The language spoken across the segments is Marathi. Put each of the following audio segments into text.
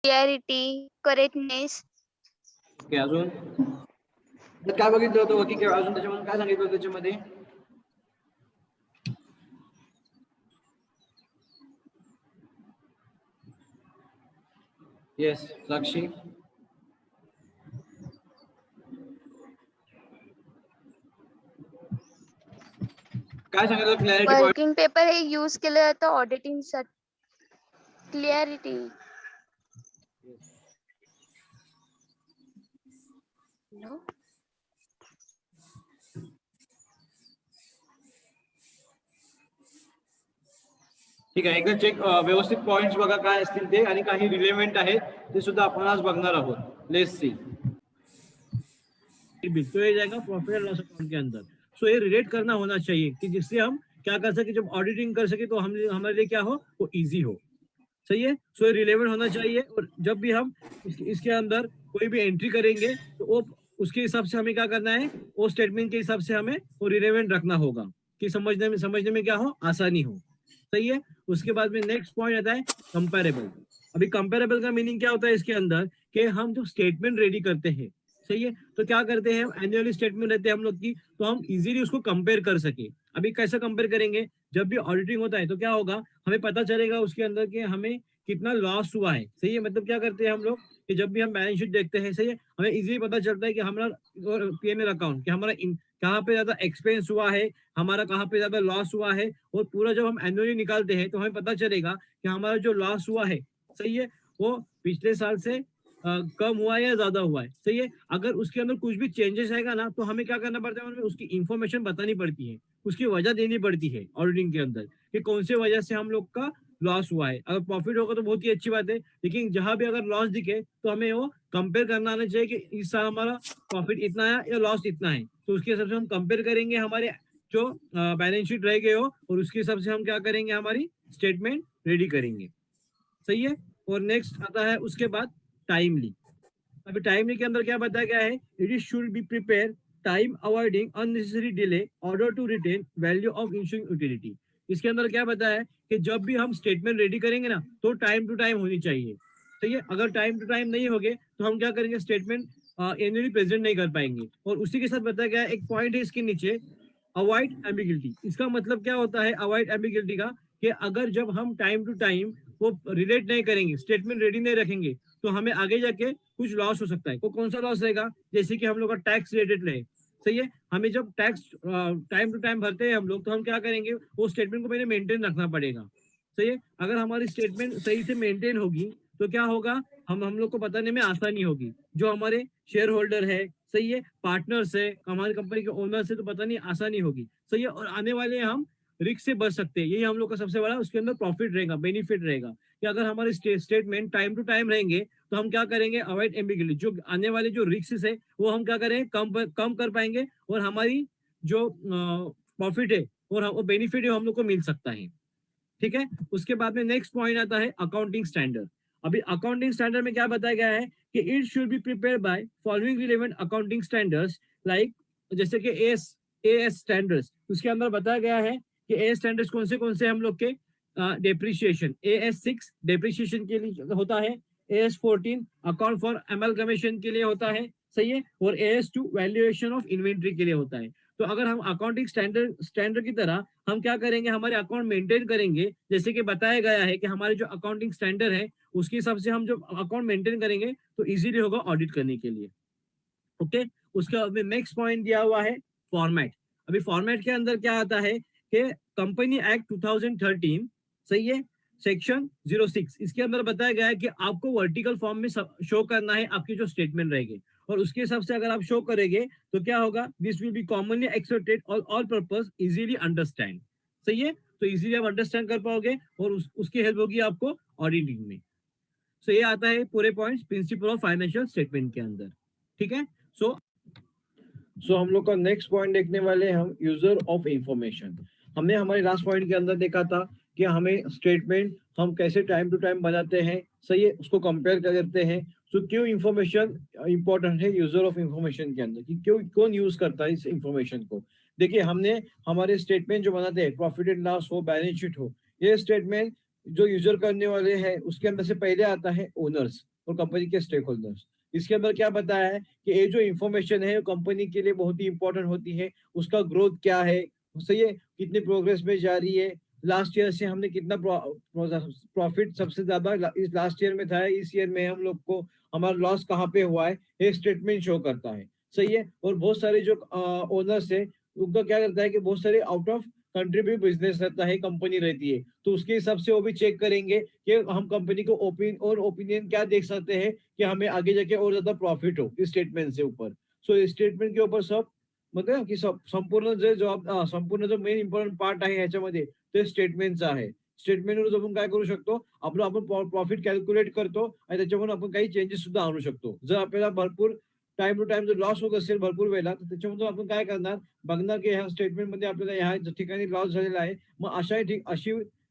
Clarity, correctness. ओके, अजून काय बघितलं होतं की अजून त्याच्यामध्ये काय सांगितलं होतं त्याच्यामध्ये? येस साक्षी, काय सांगितलं क्लॅरिटी पॉइंट? वर्किंग पेपर हे यूज केलं जातं ऑडिटिंग साठी. क्लॅरिटी. ठीक आहे, एकदा चेक व्यवस्थित पॉइंट्स बघा काय असतील ते, आणि काही रिलेव्हंट आहेत ते सुद्धा आपण आज बघणार आहोत. Let's see. तो ये जाएगा प्रॉफिट एंड लॉस अकाउंट के अंदर. सो ये रिलेट करना होना चाहिए कि जिससे हम क्या कर सके, जब ऑडिटिंग कर सके तो हम हमारे लिए क्या हो, वो इजी हो. सही है. सो ये रिलेवेंट होना चाहिए. और जब भी हम इसके अंदर कोई भी एंट्री करेंगे तो वो उसके हिसाब से हमें क्या करना है, वो स्टेटमेंट के हिसाब से हमें वो रिलेवेंट रखना होगा कि समझने में क्या हो, आसानी हो. सही है. उसके बाद में नेक्स्ट पॉइंट आता है कंपेरेबल. अभी कंपेरेबल का मीनिंग क्या होता है इसके अंदर, कि हम जो स्टेटमेंट रेडी करते हैं, सही है, तो क्या करते हैं, एनुअली स्टेटमेंट रहते हैं हम लोग की, तो हम इजीली उसको कंपेयर कर सके. अभी कैसे कंपेयर करेंगे, जब भी ऑडिटिंग होता है तो क्या होगा, हमें पता चलेगा उसके अंदर कि हमें कितना लॉस हुआ है. सही है. मतलब क्या करते हैं हम लोग कि जब भी हम बैलेंस शीट देखते हैं, सही है, हमें इजीली पता चलता है कि हमारा पीएनएल अकाउंट कि हमारा कहाँ पे ज्यादा एक्सपेंस हुआ है, हमारा कहाँ पे ज्यादा लॉस हुआ है. और पूरा जब हम एनुअली निकालते हैं तो हमें पता चलेगा कि हमारा जो लॉस हुआ है, सही है, वो पिछले साल से कम हुआ है या ज्यादा हुआ है. सही है. अगर उसके अंदर कुछ भी चेंजेस आएगा ना, तो हमें क्या करना पड़ता है, हमें उसकी इंफॉर्मेशन बतानी पड़ती है, उसकी वजह देनी पड़ती है ऑडिटिंग के अंदर, कि कौन से वजह से हम लोग का लॉस हुआ है. अगर प्रॉफिट होगा तो बहुत ही अच्छी बात है, लेकिन जहां भी अगर लॉस दिखे तो हमें वो कंपेयर करना आना चाहिए कि इस साल हमारा प्रॉफिट इतना है या लॉस इतना है. तो उसके हिसाब से हम कंपेयर करेंगे हमारे जो बैलेंस शीट रह गए हो, और उसके हिसाब से हम क्या करेंगे, हमारी स्टेटमेंट रेडी करेंगे. सही है. और नेक्स्ट आता है उसके बाद टाइमली. अभी टाइमली के अंदर क्या बताया गया है, it is should be prepare time avoiding unnecessary delay order to retain value of insuring utility. इसके अंदर क्या बताया है कि जब भी हम स्टेटमेंट रेडी करेंगे ना, तो टाइम टू टाइम होनी चाहिए. सही है. अगर टाइम टू टाइम नहीं होगे तो हम क्या करेंगे, स्टेटमेंट एनुअली प्रेजेंट नहीं कर पाएंगे. और उसी के साथ बताया गया है, एक पॉइंट है इसके नीचे, अवॉइड एम्बिग्युइटी. इसका मतलब क्या होता है अवॉइड एम्बिग्युइटी का, कि अगर जब हम टाइम टू टाइम वो रिलेट नहीं करेंगे, स्टेटमेंट रेडी नहीं रखेंगे, तो हमें आगे जाके कुछ लॉस हो सकता है. वो कौन सा लॉस रहेगा, जैसे कि हम लोग का टैक्स रिलेटेड रहे. सही है. हमें जब टैक्स टाइम टू टाइम भरते हैं हम लोग, तो हम क्या करेंगे, वो स्टेटमेंट को पहले मेंटेन रखना पड़ेगा. सही है. अगर हमारी स्टेटमेंट सही से मेंटेन होगी तो क्या होगा, हम लोग को बताने में आसानी होगी. जो हमारे शेयर होल्डर है, सही है, पार्टनर्स है, हमारी कंपनी के ओनर से, तो बतानी आसानी होगी. सही है. और आने वाले हम रिस्क से बच सकते हैं. यही हम लोग का सबसे बड़ा उसके अंदर प्रॉफिट रहेगा, बेनिफिट रहेगा, कि अगर हमारे स्टेटमेंट टाइम टू टाइम रहेंगे तो हम क्या करेंगे, अवॉइड एम्बिग्युइटी, जो आने वाले जो रिस्क है वो हम क्या करें, कम कर पाएंगे. और हमारी जो प्रॉफिट है और वो बेनिफिट है, हम लोग को मिल सकता है. ठीक है. उसके बाद में नेक्स्ट पॉइंट आता है अकाउंटिंग स्टैंडर्ड. अभी अकाउंटिंग स्टैंडर्ड में क्या बताया गया है कि it should be prepare by following relevant accounting standards, like जैसे कि एएस स्टैंडर्ड्स. उसके अंदर बताया गया है कि एएस स्टैंडर्ड्स कौन से हम लोग के, डेप्रिसिएशन, AS6 डेप्रिसिएशन के लिए होता है, AS14 अकाउंट फॉर अमलगमेशन के लिए होता है. सही है. और AS2 वैल्यूएशन ऑफ इन्वेंट्री के लिए होता है. तो अगर हम अकाउंटिंग स्टैंडर्ड की तरह हम क्या करेंगे, हमारे अकाउंट मेंटेन करेंगे, जैसे कि बताया गया है कि हमारे जो अकाउंटिंग स्टैंडर्ड है उसके हिसाब से हम जो अकाउंट मेंटेन करेंगे तो इजीली होगा ऑडिट करने के लिए. ओके. उसके बाद में नेक्स्ट पॉइंट दिया हुआ है फॉर्मेट. अभी फॉर्मेट के अंदर क्या आता है कि कंपनी एक्ट 2013, सही है, सेक्शन 06, इसके अंदर बताया गया है कि आपको वर्टिकल फॉर्म में शो करना है आपकी जो स्टेटमेंट रहेगी. और उसके हिसाब से अगर आप शो करेंगे तो क्या होगा, this will be commonly accepted all purpose easily understand. सही है. तो इजीली आप अंडरस्टैंड कर पाओगे और उसकी हेल्प होगी आपको ऑडिटिंग में. सो ये आता है पूरे points principle of financial statement के अंदर. ठीक है. सो हम लोग का नेक्स्ट पॉइंट देखने वाले हम यूजर ऑफ इंफॉर्मेशन. हमने हमारे लास्ट पॉइंट के अंदर देखा था कि हमें स्टेटमेंट हम कैसे टाइम टू टाइम बनाते हैं. सही है. उसको कंपेयर करते हैं. सो क्यों इंफॉर्मेशन इंपॉर्टेंट है यूजर ऑफ इंफॉर्मेशन के अंदर, कि क्यों कौन यूज करता है इस इंफॉर्मेशन को. देखिए, हमने हमारे स्टेटमेंट जो बनाते हैं, प्रॉफिट एंड लॉस हो, बैलेंस शीट हो, ये स्टेटमेंट जो यूजर करने वाले हैं उसके अंदर से पहले आता है ओनर्स. और कंपनी के स्टेक होल्डर्स। इसके अंदर क्या बताया है कि ये जो इंफॉर्मेशन है कंपनी के लिए बहुत ही इंपॉर्टेंट होती है, उसका ग्रोथ क्या है, सही है, कितनी प्रोग्रेस में जा रही है, लास्ट ईयर से हमने कितना प्रॉफिट सबसे ज्यादा इस लास्ट ईयर में था, इस ईयर में हम लोग को हमारा लॉस कहाँ पे हुआ है, ये स्टेटमेंट शो करता है, सही है। और बहुत सारे जो ओनर्स है उनका क्या करता है कि बहुत सारे आउट ऑफ कंट्री भी बिजनेस रहता है, कंपनी रहती है, तो उसके हिसाब से वो भी चेक करेंगे कि हम कंपनी को ओपिनियन क्या देख सकते हैं कि हमें आगे जाके और ज्यादा प्रॉफिट हो इस स्टेटमेंट से ऊपर। सो स्टेटमेंट के ऊपर सब मतलब की संपूर्ण जो जॉब संपूर्ण जो मेन इम्पॉर्टंट पार्ट आहे ह्याच्यामध्ये ते स्टेटमेंटचा आहे। स्टेटमेंटवर आपण काय करू शकतो, आपण प्रॉफिट कॅल्क्युलेट करतो आणि त्याच्यावरून आपण काही चेंजेस सुद्धा आणू शकतो। जर आपल्याला भरपूर टाइम टू टाइम जर लॉस होत असेल भरपूर वेळेला, तर त्याच्यामधून आपण काय करणार, बघणार की ह्या स्टेटमेंटमध्ये आपल्याला ह्या ठिकाणी लॉस झालेला आहे, मग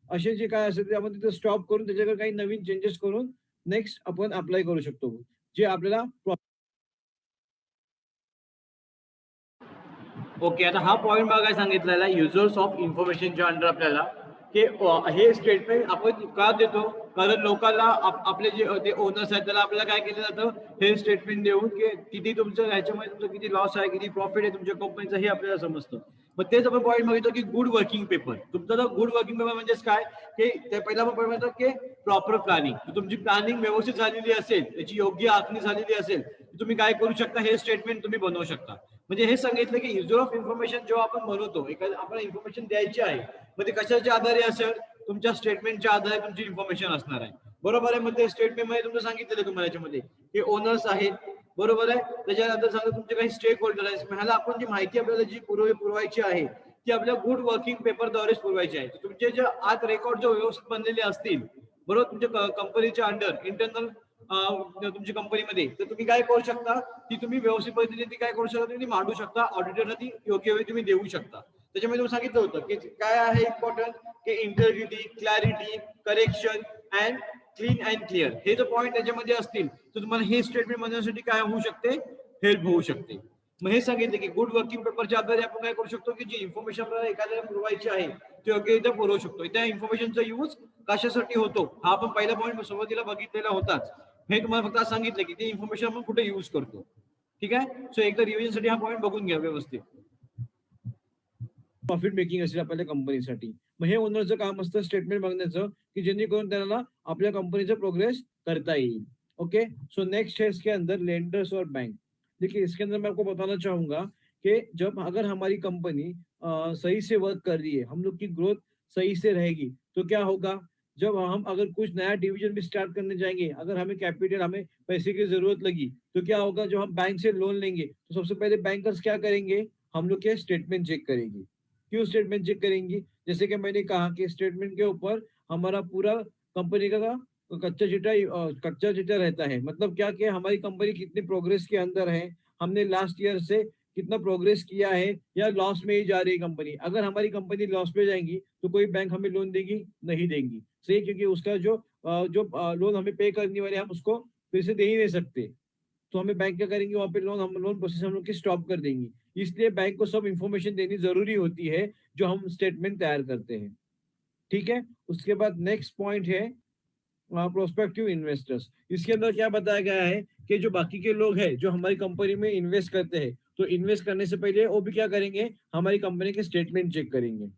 असे जे काय असेल ते आपण तिथे स्टॉप करून त्याच्याकडे काही नवीन चेंजेस करून नेक्स्ट आपण अप्लाय करू शकतो, जे आपल्याला ओके, आता हा पॉईंट बघायला सांगितलेला आहे युजर्स ऑफ इन्फॉर्मेशनच्या अंडर आपल्याला, की हे स्टेटमेंट आपण का देतो, कारण लोकांना आपले जे ओनर्स आहेत त्याला आपल्याला काय केलं जातं, हे स्टेटमेंट देऊन की किती तुमचं ह्याच्यामध्ये तुमचं किती लॉस आहे, किती प्रॉफिट आहे तुमच्या कंपनीचं, हे आपल्याला समजतं। मग तेच आपण पॉईंट बघितलं की गुड वर्किंग पेपर, तुमचं गुड वर्किंग पेपर म्हणजेच काय, की ते पहिला आपण पॉईंट म्हणतो की प्रॉपर प्लॅनिंग, तुमची प्लॅनिंग व्यवस्थित झालेली असेल, त्याची योग्य आखणी झालेली असेल, तुम्ही काय करू शकता, हे स्टेटमेंट तुम्ही बनवू शकता। म्हणजे हे सांगितलं की युजर ऑफ इन्फॉर्मेशन जेव्हा आपण बनवतो, एखाद्या आपल्याला इन्फॉर्मेशन द्यायची आहे, मग ते कशाच्या आधारे असेल, तुमच्या स्टेटमेंटच्या आधारे तुमची इन्फॉर्मेशन असणार आहे, बरोबर आहे। मग ते स्टेटमेंट मध्ये तुमचं सांगितलेलं तुम्हाला याच्यामध्ये की ओनर्स आहेत, बरोबर आहे, त्याच्यानंतर सांगा तुमचे काही स्टेक होल्डर आहेत, ह्याला आपण जी माहिती आपल्याला जी पुरवायची आहे ती आपल्या गुड वर्किंग पेपरद्वारेच पुरवायची आहे। तुमचे जे आत रेकॉर्ड जो व्यवस्थित बनलेले असतील, बरोबर, तुमच्या कंपनीच्या अंडर इंटरनल तुमच्या कंपनीमध्ये, तर तुम्ही काय करू शकता, ती तुम्ही व्यवस्थित पद्धतीने ती काय करू शकता, तुम्ही मांडू शकता, ऑडिटरला ती योग्य वेळी तुम्ही देऊ शकता। त्याच्यामध्ये तुम्ही सांगितलं होतं की काय आहे इम्पॉर्टंट, की integrity, clarity, correction and clean and clear, हे जर पॉईंट त्याच्यामध्ये असतील तर तुम्हाला हे स्टेटमेंट बनवण्यासाठी काय होऊ शकते, हेल्प होऊ शकते। मग हे सांगितले की गुड वर्किंग पेपरच्या आधारे आपण काय करू शकतो, की जी इन्फॉर्मेशन आपल्याला एखाद्याला पुरवायची आहे ती योग्यरित्या पुरवू शकतो। त्या इन्फॉर्मेशनचा यूज कशासाठी होतो, हा आपण पहिला पॉईंट सुरुवातीला बघितलेला होताच, हे तुम्हाला फक्त सांगितलं की ते इन्फॉर्मेशन आपण कुठे यूज करतो, ठीक आहे। सो एकदा रिव्हिजनसाठी हा पॉईंट बघून घ्या व्यवस्थित। प्रॉफिट मेकिंग असेल आपल्या कंपनीसाठी, मग हे ओनरचं काम असतं स्टेटमेंट बघण्याचं, की जेणेकरून त्यांना आपल्या कंपनीचा प्रोग्रेस करता येईल। ओके, सो नेक्स्ट है इसके अंदर लेंडर्स और बैंक। देखिए इसके अंदर मैं आपको बताना चाहूंगा कि जब अगर हमारी कंपनी सही से वर्क कर रही है, हम लोग की ग्रोथ सही से रहेगी, तो क्या होगा, जब हम अगर कुछ नया डिवीजन भी स्टार्ट करने जाएंगे, अगर हमें कैपिटल, हमें पैसे की जरूरत लगी, तो क्या होगा, जब हम बैंक से लोन लेंगे तो सबसे पहले बैंकर्स क्या करेंगे, हम लोग के स्टेटमेंट चेक करेंगे। क्यों स्टेटमेंट चेक करेंगी, जैसे कि मैंने कहा कि स्टेटमेंट के ऊपर हमारा पूरा कंपनी का कच्चा चिट्ठा रहता है। मतलब क्या कि हमारी कंपनी कितनी प्रोग्रेस के अंदर है, हमने लास्ट ईयर से कितना प्रोग्रेस किया है, या लॉस में ही जा रही है कंपनी। अगर हमारी कंपनी लॉस में जाएंगी तो कोई बैंक हमें लोन देगी नहीं देगी, सही, क्योंकि उसका जो लोन हमें पे करने वाले हम उसको फिर से दे ही नहीं सकते, तो हमें बैंक क्या करेंगे, वहां पे लोन प्रोसेस हम लोग की स्टॉप कर देंगी। इसलिए बैंक को सब इंफॉर्मेशन देनी जरूरी होती है जो हम स्टेटमेंट तैयार करते हैं, ठीक है। उसके बाद नेक्स्ट पॉइंट है प्रोस्पेक्टिव इन्वेस्टर्स। इसके अंदर क्या बताया गया है कि जो बाकी के लोग हैं जो हमारी कंपनी में इन्वेस्ट करते हैं, तो इन्वेस्ट करने से पहले वो भी क्या करेंगे, हमारी कंपनी के स्टेटमेंट चेक करेंगे,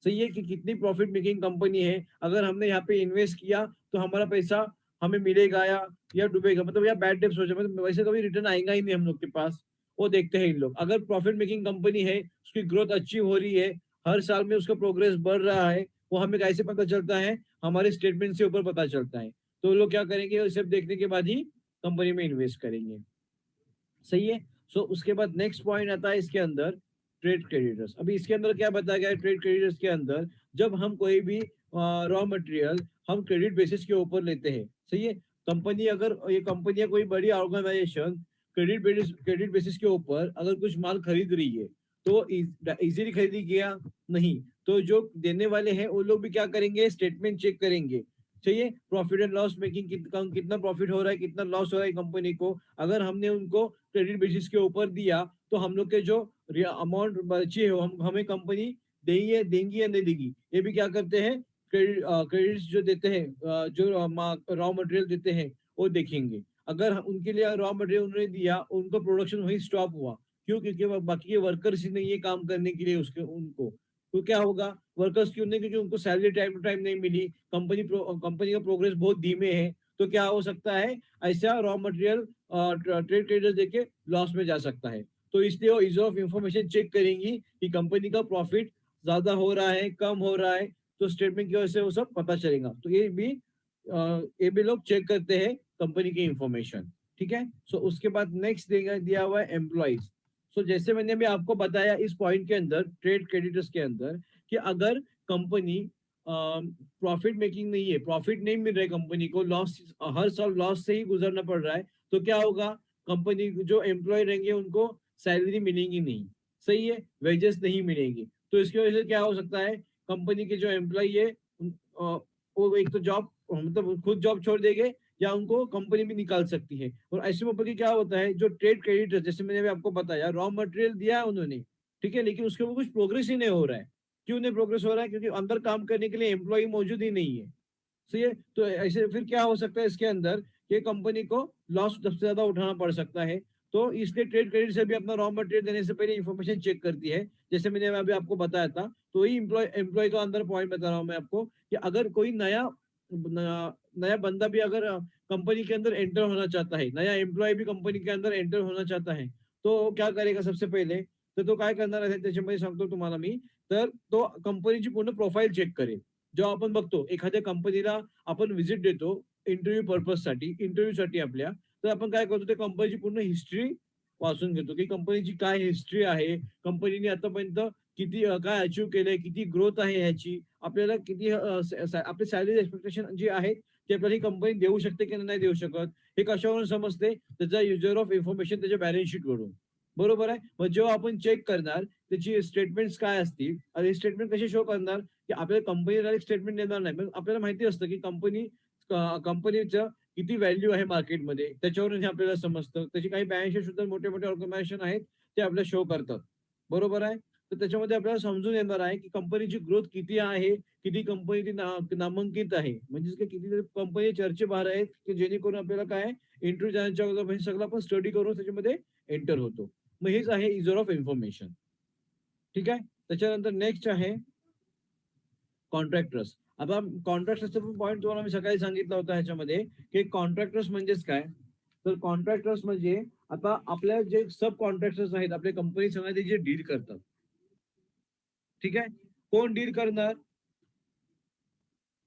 सही है, कि कितनी प्रॉफिट मेकिंग कंपनी है, अगर हमने यहाँ पे इन्वेस्ट किया तो हमारा पैसा हमें मिलेगा या डूबेगा, मतलब या बैड डेप्स हो जाए, मतलब वैसे कभी रिटर्न आएगा ही नहीं हम लोग के पास, वो देखते हैं इन लोग। अगर प्रॉफिट मेकिंग कंपनी है, उसकी ग्रोथ अच्छी हो रही है, हर साल में उसका प्रोग्रेस बढ़ रहा है, वो हमें कैसे पता चलता है, हमारे स्टेटमेंट से ऊपर पता चलता है। तो लोग क्या करेंगे, वो सब देखने के बाद ही कंपनी में इन्वेस्ट करेंगे, सही है। सो उसके बाद नेक्स्ट पॉइंट आता है इसके अंदर ट्रेड क्रेडिटर्स। अभी इसके अंदर क्या बताया गया है, ट्रेड क्रेडिटर्स के अंदर जब हम कोई भी रॉ मटेरियल हम क्रेडिट बेसिस के ऊपर लेते हैं, सही है, कंपनी अगर ये कंपनी या कोई बड़ी ऑर्गेनाइजेशन क्रेडिट बेसिस के ऊपर अगर कुछ माल खरीद रही है, तो इजीली खरीदी गया नहीं, तो जो देने वाले हैं वो लोग भी क्या करेंगे, स्टेटमेंट चेक करेंगे, चाहिए, प्रॉफिट एंड लॉस मेकिंग, कितना प्रॉफिट हो रहा है, कितना लॉस हो रहा है कंपनी को। अगर हमने उनको क्रेडिट बेसिस के ऊपर दिया, तो हम लोग के जो अमाउंट बची है हमें कंपनी देंगी या नहीं देगी, ये भी क्या करते हैं, क्रेडिट जो देते हैं, जो रॉ मटेरियल देते हैं, वो देखेंगे। अगर उनके लिए रॉ मटेरियल उन्होंने दिया, उनका प्रोडक्शन वही स्टॉप हुआ, क्यों? क्योंकि बाकी के वर्कर्स ही नहीं है काम करने के लिए उसके उनको, तो क्या होगा? वर्कर्स क्यों नहीं? क्योंकि उनको सैलरी टाइम टू टाइम नहीं मिली, कंपनी का प्रोग्रेस बहुत धीमे है, तो क्या हो सकता है? ऐसा रॉ मटेरियल ट्रेड क्रेडिटर्स देके लॉस में जा सकता है। तो इसलिए वो यूजर ऑफ इंफॉर्मेशन चेक करेंगी कि कंपनी का प्रॉफिट ज्यादा हो रहा है, कम हो रहा है, तो स्टेटमेंट की वजह से वो सब पता चलेगा। तो ये भी लोग चेक करते हैं कंपनी की इंफॉर्मेशन। ठीक है। सो उसके बाद नेक्स्ट दिया हुआ है एम्प्लॉइज। सो जैसे मैंने अभी आपको बताया इस पॉइंट के अंदर, ट्रेड क्रेडिटर्स के अंदर, कि अगर कंपनी प्रॉफिट मेकिंग नहीं है, प्रॉफिट नहीं मिल रहा है कंपनी को, लॉस, हर साल लॉस से ही गुजरना पड़ रहा है, तो क्या होगा? कंपनी जो एम्प्लॉय रहेंगे उनको सैलरी मिलेंगी नहीं, सही है, वेजेस नहीं मिलेंगी। तो इसकी वजह से क्या हो सकता है? कंपनी के जो एम्प्लॉय है वो एक तो जॉब, मतलब खुद जॉब छोड़ देंगे, या उनको कंपनी भी निकाल सकती है। और ऐसे में पति क्या होता है? जो ट्रेड क्रेडिटर, जैसे मैंने भी आपको बताया, रॉ मटेरियल दिया है उन्होंने, ठीक है, लेकिन उसके ऊपर कुछ प्रोग्रेस ही नहीं हो रहा है। क्यों नहीं प्रोग्रेस हो रहा है? क्योंकि अंदर काम करने के लिए एम्प्लॉय मौजूद ही नहीं है, सही है। तो ऐसे फिर क्या हो सकता है इसके अंदर? कि कंपनी को लॉस सबसे ज्यादा उठाना पड़ सकता है। तो इसलिए ट्रेड क्रेडिट से भी अपना रॉ मटेरियल देने से पहले इंफॉर्मेशन चेक करती है, जैसे मैंने अभी आपको बताया था। तो वही एम्प्लॉय का अंदर पॉइंट बता रहा हूँ मैं आपको, कि अगर कोई नया बंदा भी अगर कंपनी के अंदर एंटर होना चाहता है, नया एम्प्लॉय भी कंपनी के अंदर एंटर होना चाहता है, तो क्या करेगा? सबसे पहिले तो काय करणार आहे त्याच्यामध्ये सांगतो तुम्हाला मी, तर तो कंपनीची पूर्ण प्रोफाईल चेक करेल। जेव्हा आपण बघतो एखाद्या कंपनीला आपण व्हिजिट देतो इंटरव्ह्यू पर्पज साठी, इंटरव्ह्यू साठी आपल्या, तर आपण काय करतो? ते कंपनीची पूर्ण हिस्ट्री वाचून घेतो, की कंपनीची काय हिस्ट्री आहे, कंपनीने आतापर्यंत किती काय अचीव्ह केलंय, किती ग्रोथ आहे ह्याची, आपल्याला किती आपली सॅलरी एक्सपेक्टेशन जी आहे ते आपल्याला ही कंपनी देऊ शकते की नाही देऊ शकत, हे कशावरून समजते? त्याचा युजर ऑफ इन्फॉर्मेशन त्याच्या बॅलन्स शीट वरून, बरोबर आहे। मग जेव्हा आपण चेक करणार त्याची स्टेटमेंट्स काय असतील, आणि स्टेटमेंट कसे शो करणार? की आपल्याला कंपनी डायरेक्ट स्टेटमेंट देणार नाही, पण आपल्याला माहिती असतं की कंपनीचं किती व्हॅल्यू आहे मार्केटमध्ये, त्याच्यावरून हे आपल्याला समजतं। त्याची काही बॅलन्स शीट सुद्धा मोठे मोठे ऑर्गनायझेशन आहेत ते आपल्याला शो करतात, बरोबर आहे। तर त्याच्यामध्ये आपल्याला समजून येणार आहे की कंपनीची ग्रोथ किती आहे, किती कंपनी नामांकित आहे, म्हणजे किती कंपनी चर्चेबाहेर आहेत, की जेणेकरून आपल्याला काय इंटरव्ह्यू जाण्याच्या अगोदर म्हणजे सगळं आपण स्टडी करून त्याच्यामध्ये एंटर होतो। मग हेच आहे युजर ऑफ इन्फॉर्मेशन, ठीक आहे। त्याच्यानंतर नेक्स्ट आहे कॉन्ट्रॅक्टर्स। आता कॉन्ट्रॅक्टर्सचा पण पॉईंट तुम्हाला मी सकाळी सांगितला होता ह्याच्यामध्ये, की कॉन्ट्रॅक्टर्स म्हणजेच काय? तर कॉन्ट्रॅक्टर्स म्हणजे आता आपल्या जे सब कॉन्ट्रॅक्टर्स आहेत आपल्या कंपनी संग ते जे डील करतात, ठीक आहे, कोण डील करणार?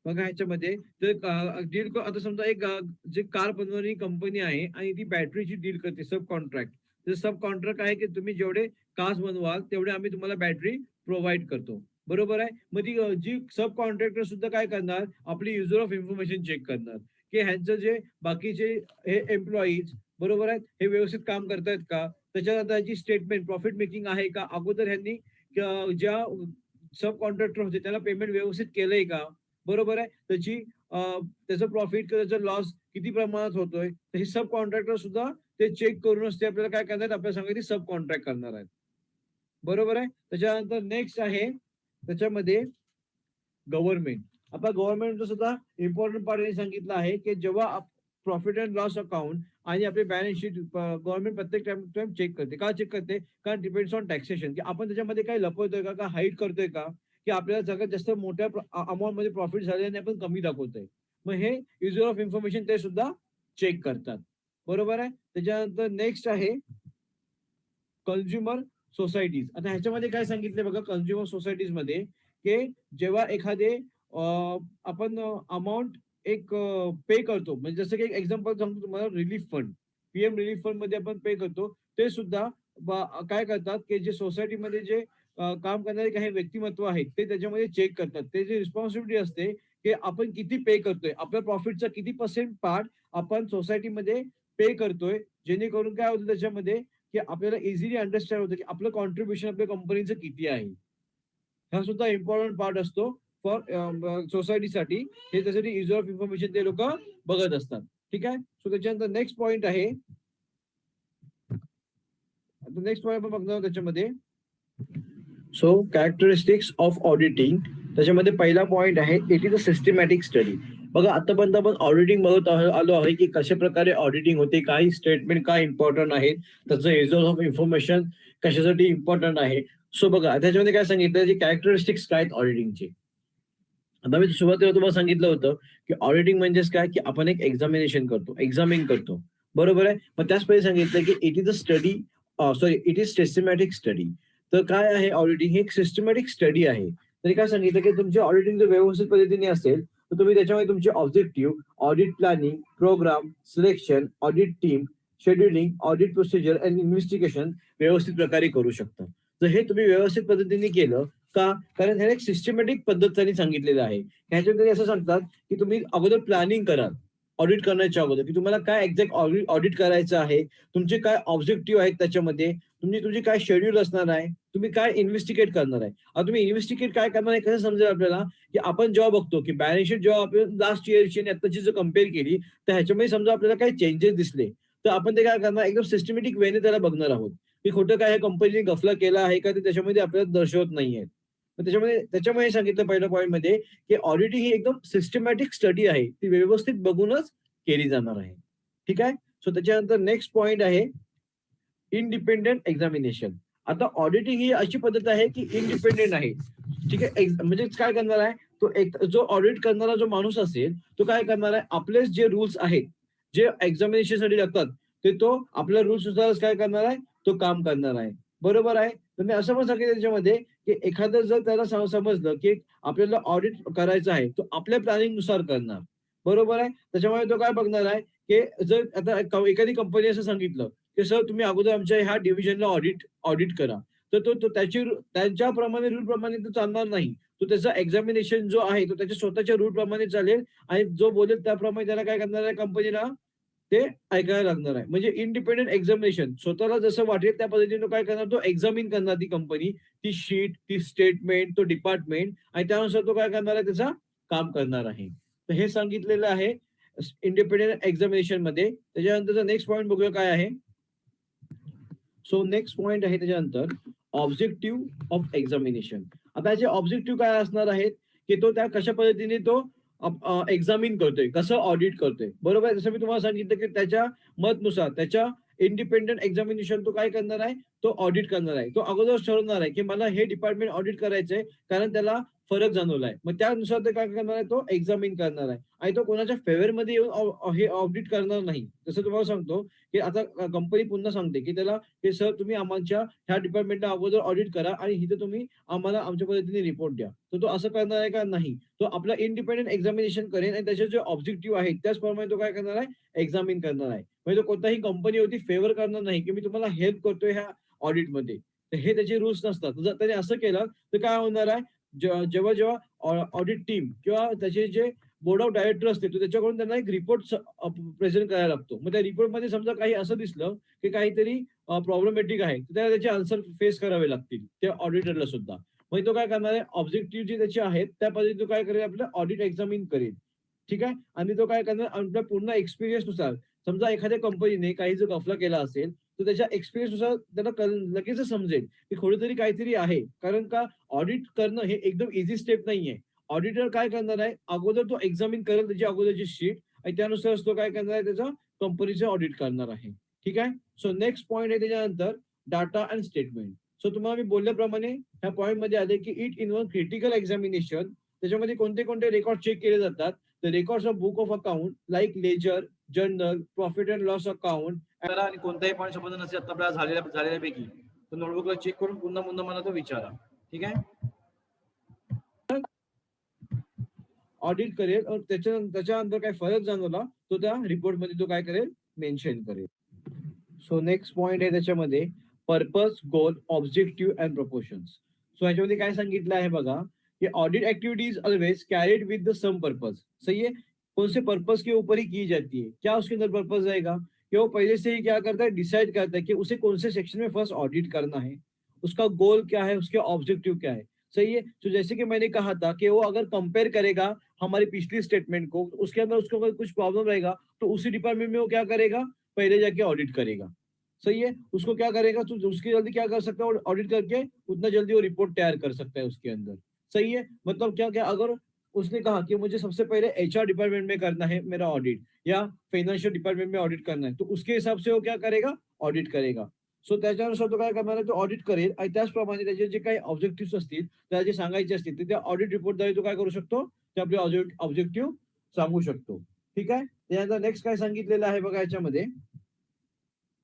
बघा ह्याच्यामध्ये डील, आता समजा एक जे कार बनवणारी कंपनी आहे आणि ती बॅटरीची डील करते, सब कॉन्ट्रॅक्ट। तर सब कॉन्ट्रॅक्ट आहे की तुम्ही जेवढे कार्स बनवाल तेवढे आम्ही तुम्हाला बॅटरी प्रोव्हाइड करतो, बरोबर आहे। मग ती जी सब कॉन्ट्रॅक्टर सुद्धा काय करणार? आपली युजर ऑफ इन्फॉर्मेशन चेक करणार, की ह्यांचं जे बाकीचे हे एम्प्लॉईज, बरोबर आहेत, हे व्यवस्थित काम करतायत का, त्याच्यानंतर त्याची स्टेटमेंट प्रॉफिट मेकिंग आहे का, अगोदर ह्यांनी ज्या सब कॉन्ट्रॅक्टर होते त्याला पेमेंट व्यवस्थित केलंय का, बरोबर आहे, त्याचं प्रॉफिट किंवा त्याचा लॉस किती प्रमाणात होतोय, तर हे सब कॉन्ट्रॅक्टर सुद्धा ते चेक करूनच ते आपल्याला काय करणार? आपल्याला सांगायचे सब कॉन्ट्रॅक्ट करणार आहेत, बरोबर आहे। त्याच्यानंतर नेक्स्ट आहे त्याच्यामध्ये गव्हर्नमेंट। आता गव्हर्नमेंटचा सुद्धा इम्पॉर्टंट पार्ट सांगितलं आहे, की जेव्हा प्रॉफिट अँड लॉस अकाउंट आणि आपली बॅलन्स शीट गव्हर्नमेंट प्रत्येक टाइम चेक करते। का चेक करते? कारण डिपेंड्स ऑन टॅक्सेशन, की आपण त्याच्यामध्ये काही लपवतोय का, हाईड करतोय का, की आपल्याला सगळ्यात जास्त मोठ्या अमाऊंट मध्ये प्रॉफिट झाल्याने आपण कमी दाखवतोय। मग हे युजर ऑफ इन्फॉर्मेशन ते सुद्धा चेक करतात, बरोबर आहे। त्याच्यानंतर नेक्स्ट आहे कन्झ्युमर सोसायटीज। आता ह्याच्यामध्ये काय सांगितले बघा, कन्झ्युमर सोसायटीज मध्ये, की जेव्हा एखादे आपण अमाऊंट एक पे करतो, म्हणजे जसं की एक एक्झाम्पल सांगतो तुम्हाला, relief fund, PM relief fund मध्ये आपण पे करतो, ते सुद्धा काय करतात, की जे सोसायटीमध्ये जे काम करणारे काही व्यक्तिमत्व आहेत ते त्याच्यामध्ये चेक करतात। ते जे रिस्पॉन्सिबिलिटी असते, की आपण किती पे करतोय, आपल्या प्रॉफिटचा किती पर्सेंट पार्ट आपण सोसायटीमध्ये पे करतोय, जेणेकरून काय होतं त्याच्यामध्ये, की आपल्याला इझिली अंडरस्टँड होतं की आपलं कॉन्ट्रीब्युशन आपल्या कंपनीचं किती आहे। हा सुद्धा इम्पॉर्टंट पार्ट असतो फॉर सोसायटीसाठी। हे त्यासाठी युजर ऑफ इन्फॉर्मेशन ते लोक बघत असतात, ठीक आहे। सो त्याच्यानंतर नेक्स्ट पॉइंट आहे, नेक्स्ट पॉइंट आपण बघणार त्याच्यामध्ये, सो कॅरेक्टरिस्टिक्स ऑफ ऑडिटिंग। त्याच्यामध्ये पहिला पॉइंट आहे, it is a systematic study. बघा आतापर्यंत आपण ऑडिटिंग बघत आलो आहे की कशा प्रकारे ऑडिटिंग होते, काही स्टेटमेंट काय इम्पॉर्टंट आहेत, त्याचं युजर्स ऑफ इन्फॉर्मेशन कशासाठी इम्पॉर्टंट आहे. सो बघा त्याच्यामध्ये काय सांगितलं की कॅरेक्टरिस्टिक्स काय आहेत ऑडिटिंगचे. आता मी सुरुवातीला तुम्हाला सांगितलं होतं की ऑडिटिंग म्हणजेच काय, की आपण एक एक्झामिनेशन करतो, एक्झामिन करतो, बरोबर आहे. मग त्याच पहिले सांगितलं की it is a study, sorry it is systematic study. तर काय आहे ऑडिटिंग, हे एक सिस्टमॅटिक स्टडी आहे. तरी काय सांगितलं की तुमचे ऑडिटिंग जर व्यवस्थित पद्धतीने असेल तर तुम्ही त्याच्यामध्ये तुमचे objective, audit planning, program, selection, audit team, scheduling, audit procedure and investigation व्यवस्थित प्रकारे करू शकता. जर हे तुम्ही व्यवस्थित पद्धतीने केलं का, कारण हे एक सिस्टमॅटिक पद्धत त्यांनी सांगितलेलं आहे. ह्याच्यामध्ये असं सांगतात की तुम्ही अगोदर प्लॅनिंग करा ऑडिट करण्याच्या अगोदर, की तुम्हाला काय एक्झॅक्ट ऑडिट करायचं आहे, तुमचे काय ऑब्जेक्टिव्ह आहेत त्याच्यामध्ये, तुमची काय शेड्यूल असणार आहे, तुम्ही काय इन्व्हेस्टिगेट करणार आहे. आता तुम्ही इन्व्हेस्टिगेट काय करणार आहे कसं समजेल आपल्याला, की आपण जेव्हा बघतो की बॅलन्स शीट जेव्हा आपण लास्ट इयरची आणि आताची जर कम्पेअर केली तर ह्याच्यामध्ये समजा आपल्याला काही चेंजेस दिसले तर आपण ते काय करणार, एकदम सिस्टमॅटिक वेने त्याला बघणार आहोत की खोटं काय कंपनीने गफला केला आहे का ते त्याच्यामध्ये आपल्याला दर्शवत नाहीये. त्याच्यामुळे सांगितलं पहिल्या पॉईंट मध्ये की ऑडिटिंग ही एकदम सिस्टमॅटिक स्टडी आहे, ती व्यवस्थित बघूनच केली जाणार आहे. ठीक आहे. सो त्याच्यानंतर नेक्स्ट पॉइंट आहे इंडिपेंडेंट एक्झामिनेशन. आता ऑडिटिंग ही अशी पद्धत आहे की इंडिपेंडेंट आहे. ठीक आहे. म्हणजे काय करणार आहे, तो एक जो ऑडिट करणारा जो माणूस असेल तो काय करणार आहे, आपले जे रूल्स आहेत जे एक्झामिनेशन साठी लागतात ते तो आपल्या रूल्स नुसारच काय करणार आहे, तो काम करणार आहे. बरोबर आहे. तर मी असं पण सांगितलं त्याच्यामध्ये की एखादं जर त्याला समजलं की आपल्याला ऑडिट करायचं आहे तो आपल्या प्लॅनिंग नुसार करणार. बरोबर आहे. त्याच्यामुळे तो काय बघणार आहे की जर आता एखादी कंपनी असं सांगितलं की सर तुम्ही अगोदर आमच्या ह्या डिव्हिजनला ऑडिट करा, तर तो त्यांच्याप्रमाणे रूल प्रमाणे तो चालणार नाही. तो त्याचा एक्झामिनेशन जो आहे तो त्याच्या स्वतःच्या रूल प्रमाणे चालेल आणि जो बोलेल त्याप्रमाणे त्याला काय करणार आहे कंपनीला ते ऐकायला लागणार आहे. म्हणजे इंडिपेंडेंट एक्झामिनेशन, स्वतःला जसं वाटेल त्या पद्धतीने काय करणार, तो एक्झामिन करणार ती कंपनी, ती शीट, ती स्टेटमेंट, तो डिपार्टमेंट आणि त्यानुसार तो काय करणार आहे, त्याचा काम करणार आहे. तर हे सांगितलेलं आहे इंडिपेंडेंट एक्झामिनेशन मध्ये. त्याच्यानंतरचा नेक्स्ट पॉईंट बघूया काय आहे. सो नेक्स्ट पॉईंट आहे त्याच्यानंतर ऑब्जेक्टिव्ह ऑफ एक्झामिनेशन. आता याचे ऑब्जेक्टिव्ह काय असणार आहेत की तो त्या कशा पद्धतीने तो एक्झामिन करतोय, कसं ऑडिट करतोय. बरोबर आहे. जसं मी तुम्हाला सांगितलं की त्याच्या मतनुसार त्याच्या इंडिपेंडेंट एक्झामिनेशन तो काय करणार आहे, तो ऑडिट करणार आहे. तो अगोदर ठरवणार आहे की मला हे डिपार्टमेंट ऑडिट करायचंय कारण त्याला फरक जाणवलाय. मग त्यानुसार ते काय करणार आहे, तो एक्झामिन करणार आहे आणि तो कोणाच्या फेवर मध्ये येऊन हे ऑडिट करणार नाही. जसं तुम्हाला सांगतो की आता कंपनी पुन्हा सांगते की त्याला की सर तुम्ही आमच्या ह्या डिपार्टमेंटला अगोदर ऑडिट करा आणि इथे तुम्ही आम्हाला आमच्या पद्धतीने रिपोर्ट द्या. तर तो असं करणार आहे का, नाही. तो आपला इंडिपेंडेंट एक्झामिनेशन करेल आणि त्याचे जे ऑब्जेक्टिव्ह आहेत त्याचप्रमाणे तो काय करणार आहे, एक्झामिन करणार आहे. म्हणजे तो कोणताही कंपनी होती फेवर करणार नाही की मी तुम्हाला हेल्प करतोय ह्या ऑडिटमध्ये. तर हे त्याचे रूल्स नसतात. जर त्याने असं केलं तर काय होणार आहे, जेव्हा ऑडिट टीम किंवा त्याचे जे बोर्ड ऑफ डायरेक्टर असते तो त्याच्याकडून त्यांना एक रिपोर्ट प्रेझेंट करायला लागतो. मग त्या रिपोर्टमध्ये समजा काही असं दिसलं की काहीतरी प्रॉब्लेमॅटिक आहे तर त्याला त्याचे आन्सर फेस करावे लागतील त्या ऑडिटरला सुद्धा. मग तो काय करणार आहे, ऑब्जेक्टिव्ह जे त्याचे आहेत त्या पद्धतीने काय करेल, आपलं ऑडिट एक्झामिन करेल. ठीक आहे. आणि तो काय करणार, आपल्या पूर्ण एक्सपिरियन्स नुसार समजा एखाद्या कंपनीने काही जर गफला केला असेल तर त्याच्या एक्सपिरियन्स नुसार त्याला लगेच समजेल की कुठेतरी काहीतरी आहे. कारण का, ऑडिट करणं हे एकदम इझी स्टेप नाहीये. ऑडिटर काय करणार आहे, अगोदर तो एक्झामिन करेल त्याची अगोदरची शीट आणि त्यानुसार तो काय करणार आहे, त्याचा कंपनीचं ऑडिट करणार आहे. ठीक आहे. सो नेक्स्ट पॉईंट आहे त्याच्यानंतर डाटा अँड स्टेटमेंट. सो तुम्हाला मी बोलल्याप्रमाणे ह्या पॉईंट मध्ये आले की इट इन्व्हॉल्व क्रिटिकल एक्झामिनेशन. त्याच्यामध्ये कोणते कोणते रेकॉर्ड चेक केले जातात, the records of book of account like ledger, journal, profit and loss account. आणि कोणताही पॉईंट संबंध नसेल आता आपल्याला झालेल्यापैकी तो नोटबुकला चेक करून पुन्हा पुन्हा मला तो विचारा. ठीक आहे. ऑडिट करेल और त्याच्यानंतर काय फरक जाणवला तो त्या रिपोर्ट मध्ये तो काय करेल, मेन्शन करेल. सो नेक्स्ट पॉइंट आहे त्याच्यामध्ये purpose, goal, objective and proportions. So ह्याच्यामध्ये काय सांगितलं आहे बघा कि audit activities always carried with the same purpose. सही है. कौन से पर्पज के ऊपर ही की जाती है, क्या उसके अंदर पर्पज रहेगा कि वो पहले से ही क्या करता है, डिसाइड करता है कि उसे कौन से सेक्शन में फर्स्ट ऑडिट करना है, उसका गोल क्या है, उसके ऑब्जेक्टिव क्या है. सही है. तो जैसे कि मैंने कहा था कि वो अगर कंपेयर करेगा हमारी पिछली स्टेटमेंट को, उसके अंदर उसको अगर कुछ प्रॉब्लम रहेगा तो उसी डिपार्टमेंट में वो क्या करेगा, पहले जाके ऑडिट करेगा. सही है. उसको क्या करेगा, तो उसकी जल्दी क्या कर सकता है, ऑडिट करके उतना जल्दी वो रिपोर्ट तैयार कर सकता है उसके अंदर. सही है. मतलब क्या क्या, अगर उसने कहा कि मुझे सबसे पहले एचआर डिपार्टमेंट में करना है मेरा ऑडिट, या फायनान्शियल डिपार्टमेंट में ऑडिट करना आहे, तो उसके हिसाब से वो क्या करेगा, ऑडिट करेगा. सो त्याच्यानुसार तो काय करणार आहे, तो ऑडिट करेल आणि त्याचप्रमाणे त्याचे जे काही ऑब्जेक्टिव्ह असतील, त्याला जे सांगायचे असतील, ते त्या ऑडिट रिपोर्टद्वारे तो काय करू शकतो, ते आपले ऑब्जेक्टिव्ह सांगू शकतो. ठीक आहे. त्यानंतर नेक्स्ट काय सांगितलेलं आहे बघा याच्यामध्ये,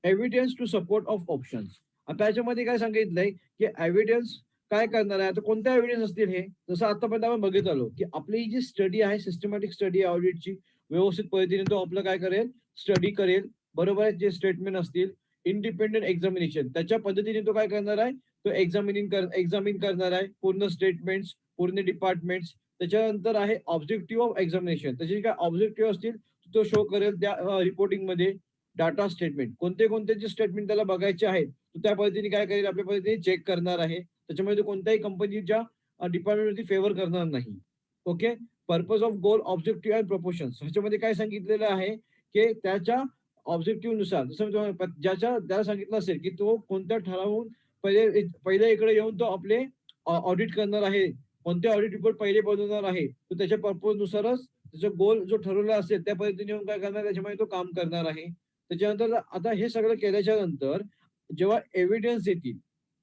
evidence to support of options. आता याच्यामध्ये काय सांगितलंय की एव्हिडन्स काय करणार आहे, आता कोणत्या एव्हिडन्स असतील हे, जसं आतापर्यंत आपण बघत आलो की आपली जी स्टडी आहे, सिस्टमॅटिक स्टडी आहे ऑडिटची, व्यवस्थित पद्धतीने तो आपलं काय करेल, स्टडी करेल. बरोबर आहे. जे स्टेटमेंट असतील, इंडिपेंडेंट एक्झामिनेशन, त्याच्या पद्धतीने तो काय करणार आहे, तो एक्झामिन करणार आहे पूर्ण स्टेटमेंट्स, पूर्ण डिपार्टमेंट्स. त्याच्यानंतर आहे ऑब्जेक्टिव्ह ऑफ एक्झामिनेशन, त्याचे काय ऑब्जेक्टिव्ह असतील तो शो करेल त्या रिपोर्टिंग मध्ये. डाटा स्टेटमेंट, कोणते कोणते जे स्टेटमेंट त्याला बघायचे आहेत, तो त्या पद्धतीने काय करेल, आपल्या पद्धतीने चेक करणार आहे. त्याच्यामध्ये कोणत्याही कंपनीच्या डिपार्टमेंटवरती फेवर करणार नाही. Okay. Purpose of goal, objective and proportions, ह्याच्यामध्ये काय सांगितलेलं आहे की त्याच्या ऑब्जेक्टिव्ह नुसार, जसं मी तुम्हाला त्याला सांगितलं असेल की तो कोणत्या ठरावून पहिले इकडे येऊन तो आपले ऑडिट करणार आहे, कोणते ऑडिट रिपोर्ट पहिले बनवणार आहे, तो त्याच्या पर्पज नुसारच त्याचा गोल जो ठरवला असेल त्या पद्धतीने येऊन काय करणार, त्याच्यामध्ये तो काम करणार आहे. त्याच्यानंतर आता हे सगळं केल्याच्या नंतर जेव्हा एव्हिडन्स येतील,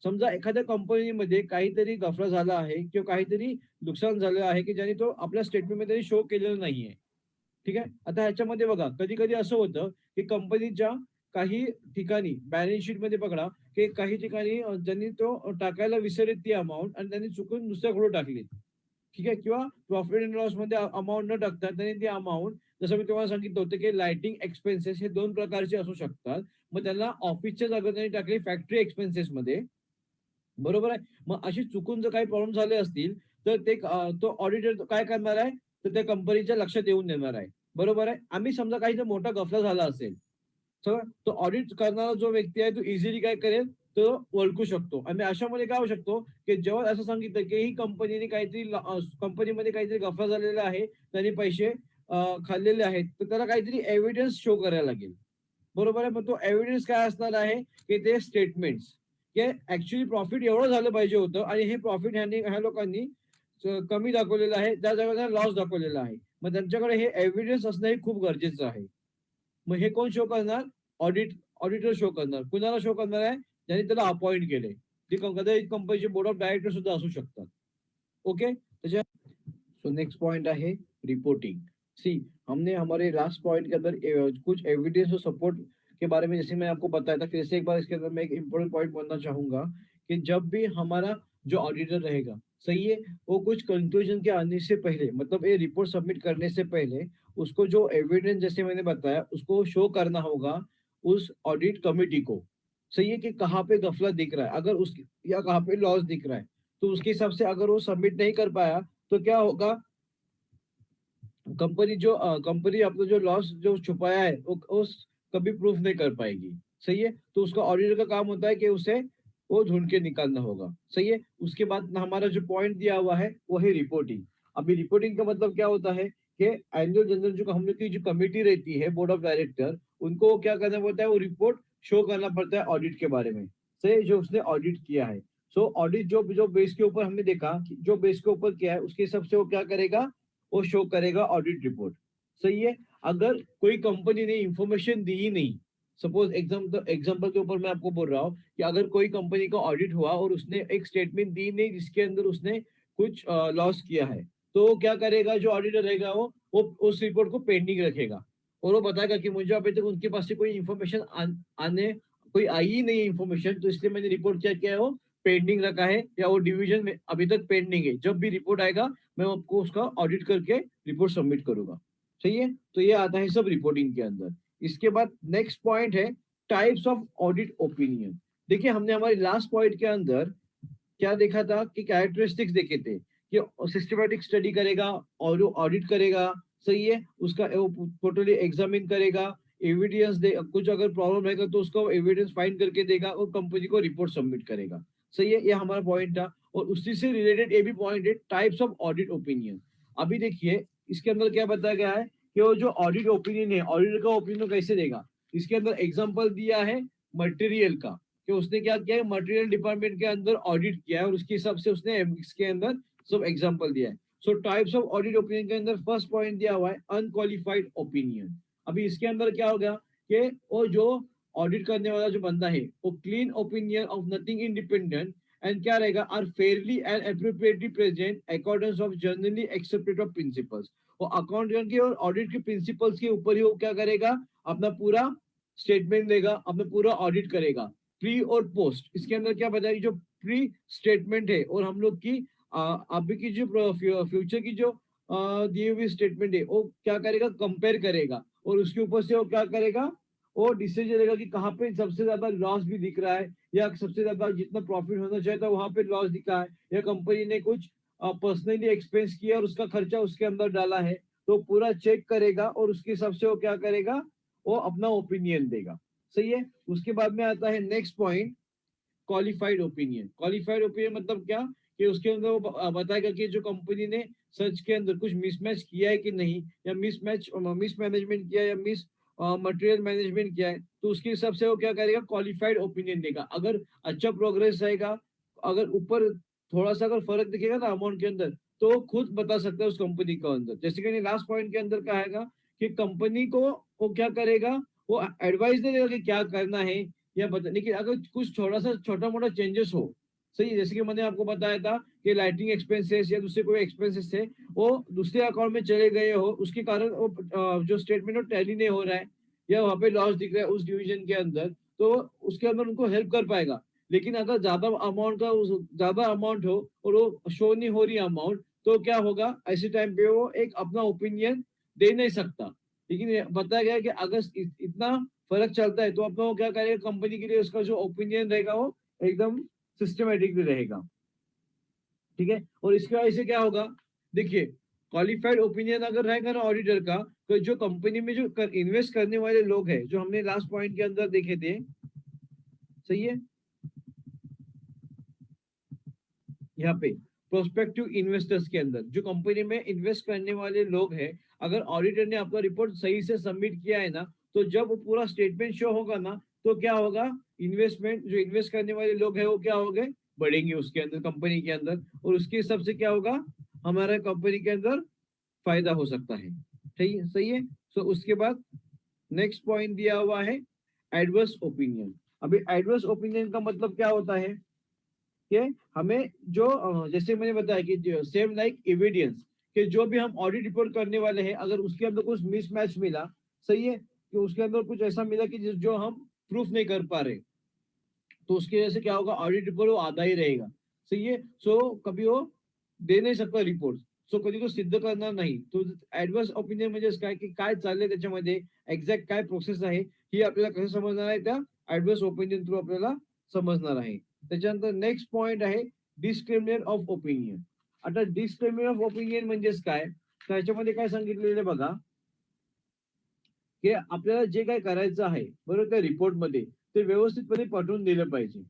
समजा एखाद्या कंपनीमध्ये काहीतरी गफला झाला आहे किंवा काहीतरी नुकसान झालं आहे की ज्याने तो आपल्या स्टेटमेंटमध्ये शो केलेलं नाहीये. ठीक आहे. आता ह्याच्यामध्ये बघा, कधी कधी असं होतं की कंपनीच्या काही ठिकाणी बॅलन्स शीट मध्ये पकडा की काही ठिकाणी ज्यांनी तो टाकायला विसरले ती अमाऊंट आणि त्यांनी चुकून दुसऱ्याकडे टाकली. ठीक आहे. किंवा प्रॉफिट अँड लॉस मध्ये अमाऊंट न टाकता त्यांनी ती अमाऊंट, जसं मी तुम्हाला सांगितलं होतं की लाइटिंग एक्सपेन्सेस हे 2 प्रकारचे असू शकतात. मग त्यांना ऑफिसच्या जागा त्यांनी टाकली फॅक्टरी एक्सपेन्सेस मध्ये. बरोबर आहे. मग अशी चुकून जर काही प्रॉब्लेम झाले असतील, तर तो ऑडिटर काय करणार आहे, तर त्या कंपनीच्या लक्षात येऊन देणार आहे. बरोबर आहे. आम्ही समजा काही जर मोठा गफला झाला असेल, तर तो ऑडिट करणारा जो व्यक्ती आहे तो इझिली काय करेल, तो ओळखू शकतो. आणि अशामध्ये काय होऊ शकतो की जेव्हा असं सांगितलं की ही कंपनीने काहीतरी कंपनीमध्ये काहीतरी गफला झालेला आहे, त्यांनी पैसे खाल्लेले आहेत, तर त्याला काहीतरी एव्हिडन्स शो करायला लागेल. बरोबर आहे. मग तो एव्हिडन्स काय असणार आहे की ते स्टेटमेंट्स, की ऍक्च्युअली प्रॉफिट एवढं झालं पाहिजे होतं आणि हे प्रॉफिट ह्या लोकांनी कमी दाखवलेलं आहे, त्या जागेवर लॉस दाखवलेला आहे. मग त्यांच्याकडे हे एव्हिडन्स असणं हे खूप गरजेचं आहे. मग हे कोण शो करणार, ऑडिटर शो करणार. कुणाला शो करणार आहे, ज्यांनी त्याला अपॉइंट केले. ते कदाचित कंपनीचे बोर्ड ऑफ डायरेक्टर सुद्धा असू शकतात. ओके. त्याच्या सो नेक्स्ट पॉइंट है रिपोर्टिंग. सी, हमने हमारे लास्ट पॉइंट के अंदर कुछ एविडेंस और सपोर्ट के बारे में जैसे मैं आपको बताया था, फिर से एक बार इसके अंदर मैं एक इम्पोर्टेंट पॉइंट बोलना चाहूंगा कि जब भी हमारा जो ऑडिटर रहेगा, सही है, वो कुछ कंक्लूजन के आने से पहले, मतलब ये रिपोर्ट सबमिट करने से पहले उसको जो एविडेंस जैसे मैंने बताया उसको शो करना होगा उस ऑडिट कमिटी को. सही है कि कहाँ पे गफला दिख रहा है, अगर उस या कहाँ पे लॉस दिख रहा है, तो उसके हिसाब से अगर वो सबमिट नहीं कर पाया तो क्या होगा, कंपनी अपना जो लॉस जो छुपाया है वो कभी प्रूफ नहीं कर पाएगी. सही है. तो उसका ऑडिटर का काम होता है कि उसे वो ढूंढ के निकालना होगा. सही है. उसके बाद हमारा जो पॉइंट दिया हुआ है वो है रिपोर्टिंग. अभी रिपोर्टिंग का मतलब क्या होता है कि एनुअल जनरल जो हम लोग की जो कमेटी रहती है बोर्ड ऑफ डायरेक्टर, उनको क्या करना पड़ता है, वो रिपोर्ट शो करना पड़ता है ऑडिट के बारे में. सही, जो उसने ऑडिट किया है. सो ऑडिट जो बेस के ऊपर हमने देखा कि जो बेस के ऊपर किया है उसके हिसाब से वो क्या करेगा, वो शो करेगा ऑडिट रिपोर्ट. सही है. अगर कोई कंपनी ने इंफॉर्मेशन दी ही नहीं, सपोज एग्जाम्पल के ऊपर मैं आपको बोल रहा हूँ कि अगर कोई कंपनी का ऑडिट हुआ और उसने एक स्टेटमेंट दी नहीं जिसके अंदर उसने कुछ लॉस किया है, तो वो क्या करेगा, जो ऑडिटर रहेगा वो उस रिपोर्ट को पेंडिंग रखेगा और वो बताएगा कि मुझे अभी तक उनके पास से कोई इन्फॉर्मेशन आने कोई आई ही नहीं है इन्फॉर्मेशन, तो इसलिए मैंने रिपोर्ट क्या किया है, वो पेंडिंग रखा है या वो डिवीजन में अभी तक पेंडिंग है. जब भी रिपोर्ट आएगा मैं आपको उसका ऑडिट करके रिपोर्ट सबमिट करूंगा. सही है. तो ये आता है सब रिपोर्टिंग के अंदर. इसके बाद नेक्स्ट पॉइंट है टाइप्स ऑफ ऑडिट ओपिनियन. देखिए, हमने हमारे लास्ट पॉइंट के अंदर क्या देखा था कि कैरेक्टरिस्टिक्स देखे थे कि सिस्टमैटिक स्टडी करेगा और ऑडिट करेगा. सही है. उसका टोटली एग्जामिन करेगा, एविडेंस दे, कुछ अगर प्रॉब्लम रहेगा तो उसको एविडेंस फाइंड करके देगा और कंपनी को रिपोर्ट सबमिट करेगा. सही है. ये हमारा पॉइंट था. और उसी से रिलेटेड ये भी पॉइंट है टाइप्स ऑफ ऑडिट ओपिनियन. अभी देखिए इसके अंदर क्या बताया गया है कि वो जो ऑडिट ओपिनियन है, ऑडिटर का ओपिनियन कैसे देगा. इसके अंदर एग्जांपल दिया है मटेरियल का, कि उसने क्या किया है, मटेरियल डिपार्टमेंट के अंदर ऑडिट किया है और उसके हिसाब से उसने इसके अंदर सब एग्जांपल दिया है. So types of audit opinion के अंदर फर्स्ट पॉइंट दिया हुआ है अनक्वालिफाइड ओपिनियन। अभी इसके अंदर क्या हो गया कि वो जो ऑडिट करने वाला जो बंदा है वो clean opinion of nothing independent end क्या रहेगा are fairly end appropriately present accordance of generally accepted of principles. वो अकाउंट के और ऑडिट के प्रिंसिपल्स के ऊपर ही वो क्या करेगा, अपना पूरा स्टेटमेंट देगा, अपना पूरा ऑडिट करेगा। प्री और पोस्ट, इसके अंदर क्या बताया, जो प्री स्टेटमेंट है और हम लोग की अभी की जो फ्यूचर की जो दी हुई स्टेटमेंट है वो क्या करेगा, कंपेयर करेगा और उसके ऊपर से वो क्या करेगा, वो डिसीजन लेगा कि कहाँ पे सबसे ज्यादा लॉस भी दिख रहा है या सबसे ज्यादा जितना प्रॉफिट होना चाहिए था वहां पे लॉस दिखा है, या कंपनी ने कुछ पर्सनली एक्सपेंस किया और उसका खर्चा उसके अंदर डाला है, तो पूरा चेक करेगा और उसके हिसाब से वो क्या करेगा, वो अपना ओपिनियन देगा। सही है। उसके बाद में आता है next point qualified opinion. Qualified opinion मतलब क्या, कि उसके अंदर वो बताएगा कि जो कंपनी ने सर्च के अंदर कुछ मिसमैच किया है कि नहीं, या मिसमैनेजमेंट किया है या मिस मटेरियल मैनेजमेंट किया है, तो उसके हिसाब से वो क्या करेगा, क्वालिफाइड ओपिनियन देगा। अगर अच्छा प्रोग्रेस रहेगा, अगर ऊपर थोड़ा सा अगर फर्क दिखेगा ना अमाउंट के अंदर, तो वो खुद बता सकता है उस कंपनी के अंदर। जैसे कि लास्ट पॉइंट के अंदर कहेगा कि कंपनी को वो क्या करेगा, वो एडवाइस दे देगा कि क्या करना है या बता, लेकिन अगर कुछ थोड़ा सा छोटा मोटा चेंजेस हो, सही है, जैसे कि मैंने आपको बताया था कि लाइटिंग एक्सपेंसेस या दूसरे कोई एक्सपेंसेस थे वो दूसरे अकाउंट में चले गए हो, उसके कारण वो जो स्टेटमेंट वो टैली नहीं हो रहा है या वहां पे लॉस दिख रहा है उस डिवीजन के अंदर, तो उसके अंदर उनको हेल्प कर पाएगा। लेकिन अगर ज्यादा अमाउंट हो और वो शो नहीं हो रही अमाउंट, तो क्या होगा, ऐसे टाइम पे वो एक अपना ओपिनियन दे नहीं सकता। लेकिन बताया गया है कि अगर इतना फर्क चलता है तो अपना वो क्या करेगा, कंपनी के लिए उसका जो ओपिनियन रहेगा वो एकदम सिस्टमेटिक भी रहेगा। ठीक है। और इसके वजह से क्या होगा, देखिए क्वालिफाइड ओपिनियन अगर रहेगा ना ऑडिटर का, तो जो कंपनी में जो इन्वेस्ट करने वाले लोग हैं, जो हमने लास्ट पॉइंट के अंदर देखे थे, सही है, यहाँ पे प्रोस्पेक्टिव इन्वेस्टर्स के अंदर जो कंपनी में इन्वेस्ट करने वाले लोग हैं, अगर ऑडिटर ने आपका रिपोर्ट सही से सबमिट किया है ना, तो जब वो पूरा स्टेटमेंट शो होगा ना, तो क्या होगा, इन्वेस्टमेंट जो इन्वेस्ट करने वाले लोग हैं वो क्या हो गए, बढ़ेंगे उसके अंदर, कंपनी के अंदर, और उसके हिसाब से क्या होगा, हमारा कंपनी के अंदर फायदा हो सकता है। ठीक है, सही है। सो उसके बाद नेक्स्ट पॉइंट दिया हुआ है एडवर्स ओपिनियन। अभी एडवर्स ओपिनियन का मतलब क्या होता है कि हमें जो जैसे मैंने बताया कि सेम लाइक एविडेंस, कि जो भी हम ऑडिट रिपोर्ट करने वाले हैं अगर उसके अंदर कुछ मिसमैच मिला, सही है, कि उसके अंदर कुछ ऐसा मिला कि जो हम प्रूफ नहीं कर पा रहे, तो उसकी वजह से क्या होगा, ऑडिट रिपोर्ट वो आधा ही रहेगा। सही है। सो कभी वो दे नाही शकता रिपोर्ट, सो कधी तो सिद्ध करणार नाही, तो ऍडव्हर्स ओपिनियन म्हणजे काय, की काय चाललंय त्याच्यामध्ये, एक्झॅक्ट काय प्रोसेस आहे, ही आपल्याला कसं समजणार आहे, त्या ऍडव्हर्स ओपिनियन थ्रू आपल्याला समजणार आहे। त्याच्यानंतर नेक्स्ट पॉइंट आहे डिस्क्रिमिनेट ऑफ ओपिनियन। आता डिस्क्रिमिनेट ऑफ ओपिनियन म्हणजेच काय, त्याच्यामध्ये काय सांगितलेलं आहे बघा, की आपल्याला जे काय करायचं आहे बरोबर त्या रिपोर्टमध्ये, ते व्यवस्थितपणे पटवून दिलं पाहिजे,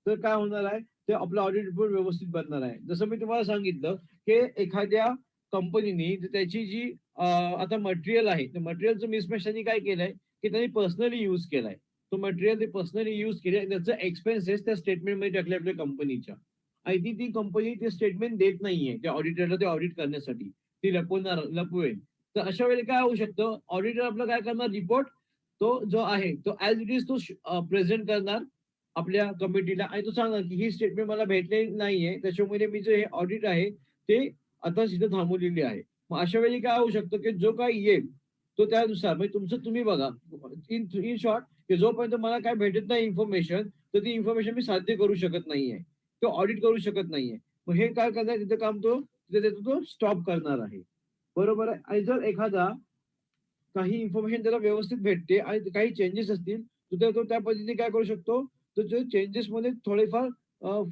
तर काय होणार आहे, ते आपलं ऑडिट रिपोर्ट व्यवस्थित बनणार आहे। जसं मी तुम्हाला सांगितलं की एखाद्या कंपनीने त्याची जी आता मटेरियल आहे, त्या मटेरियलचं मिसमॅच त्यांनी काय केलंय, की त्यांनी पर्सनली यूज केलाय, तो मटेरियल ते पर्सनली यूज केले, त्याचं एक्सपेन्सेस त्या स्टेटमेंट मध्ये टाकले आपल्या कंपनीच्या, आणि ती कंपनी ते स्टेटमेंट देत नाहीये त्या ऑडिटरला, ते ऑडिट करण्यासाठी ती लपवेल। तर अशा वेळी काय होऊ शकतं, ऑडिटर आपलं काय करणार, रिपोर्ट तो जो आहे तो ऍज इट इज तो प्रेझेंट करणार आपल्या कमिटीला, आणि तो सांगणार की ही स्टेटमेंट मला भेटलेली नाहीये, त्याच्यामुळे मी जे हे ऑडिट आहे ते आता तिथे थांबवलेली आहे। मग अशा वेळी काय होऊ शकतं, की जो काही येईल तो त्यानुसार, म्हणजे तुमचं तुम्ही बघा, इन शॉर्ट, की जोपर्यंत मला काय भेटत नाही इन्फॉर्मेशन, तर ती इन्फॉर्मेशन मी साध्य करू शकत नाहीये, तो ऑडिट करू शकत नाहीये। मग हे काय करणार, तिथे काम तो तिथे तो स्टॉप करणार आहे। बरोबर आहे। आणि जर एखादा काही इन्फॉर्मेशन त्याला व्यवस्थित भेटते आणि काही चेंजेस असतील, तर तो त्या पद्धतीने काय करू शकतो, तर जो चेंजेस मध्ये थोडेफार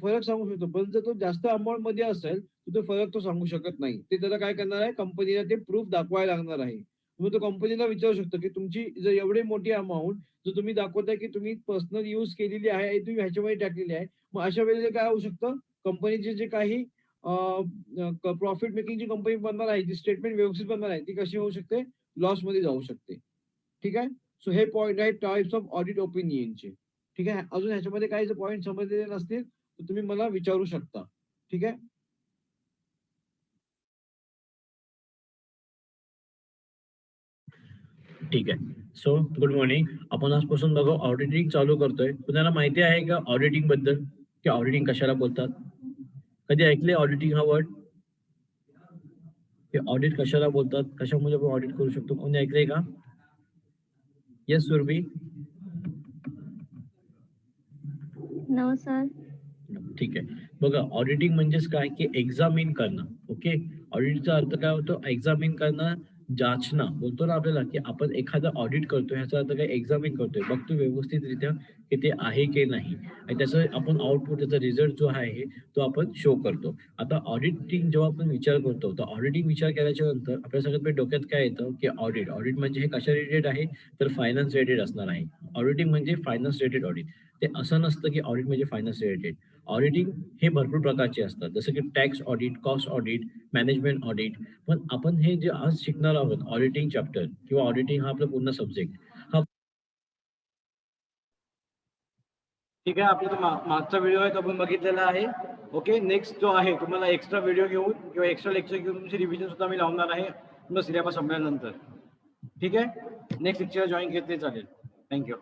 फरक सांगू शकतो, पण जर तो जास्त अमाउंट मध्ये असेल तर तो फरक तो सांगू शकत नाही, ते त्याला काय करणार आहे, कंपनीला ते प्रूफ दाखवायला लागणार आहे। मग तो कंपनीला विचारू शकतो की तुमची जर एवढी मोठी अमाऊंट जर तुम्ही दाखवताय की तुम्ही पर्सनल यूज केलेली आहे आणि तुम्ही ह्याच्यामध्ये टाकलेली आहे, मग अशा वेळेला काय होऊ शकतं, कंपनीचे जे काही प्रॉफिट मेकिंग जी कंपनी बनणार आहे, जी स्टेटमेंट व्यवस्थित बनणार आहे, ती कशी होऊ शकते, लॉस मध्ये जाऊ शकते। ठीक आहे। सो हे पॉइंट आहे टाइप्स ऑफ ऑडिट ओपिनियनचे। ठीक आहे। अजून ह्याच्यामध्ये काही जर पॉइंट समजलेले नसतील तर तुम्ही मला विचारू शकता। ठीक आहे। ठीक आहे. So good morning. आपण आजपासून बघा ऑडिटिंग चालू करतोय. तुम्हाला माहिती आहे का ऑडिटिंग बद्दल, की ऑडिटिंग कशाला बोलतात? कधी ऐकले ऑडिटिंग हा वर्ड? की ऑडिट कशाला बोलतात, कशामुळे आपण ऑडिट करू शकतो, कोणी ऐकलंय का? येस सुरभी. No sir. ठीक आहे. बघा ऑडिटिंग म्हणजेच काय, की एक्झामिन करणं. ओके. ऑडिटचा अर्थ काय होतो? एक्झामिन करणं, जाचणं. बोलतो ना आपल्याला, की आपण एखादं ऑडिट करतोय ह्याचा अर्थ काय, एक्झामिन करतोय, बघतो व्यवस्थितरित्या की ते आहे की नाही, आणि त्याचं आपण आउटपुट, त्याचा रिझल्ट जो आहे तो आपण शो करतो. आता ऑडिटिंग जेव्हा आपण विचार करतो, तर ऑडिटिंग विचार केल्याच्या नंतर आपल्या सगळ्यात पहिले डोक्यात काय येतं, की ऑडिट म्हणजे हे कशा रिलेटेड आहे, तर फायनान्स रिलेटेड असणार आहे. ऑडिटिंग म्हणजे फायनान्स रिलेटेड ऑडिट. ते असं नसतं की ऑडिट म्हणजे फायनान्स रिलेटेड. ऑडिटिंग हे भरपूर प्रकारचे असतात, जसं की tax audit, cost audit, management audit. पण आपण हे जे आज शिकणार आहोत ऑडिटिंग चॅप्टर किंवा ऑडिटिंग हा आपला पूर्ण सब्जेक्ट हा. ठीक आहे. आपला तो मागचा व्हिडिओ आहे तो आपण बघितलेला आहे. ओके. नेक्स्ट जो आहे तुम्हाला एक्स्ट्रा व्हिडिओ घेऊन किंवा एक्स्ट्रा लेक्चर घेऊन तुमची रिव्हिजन सुद्धा मी लावणार आहे तुमचा सिलेबस संपल्यानंतर. ठीक आहे. नेक्स्ट लेक्चर जॉईन घेतले चालेल. थँक्यू.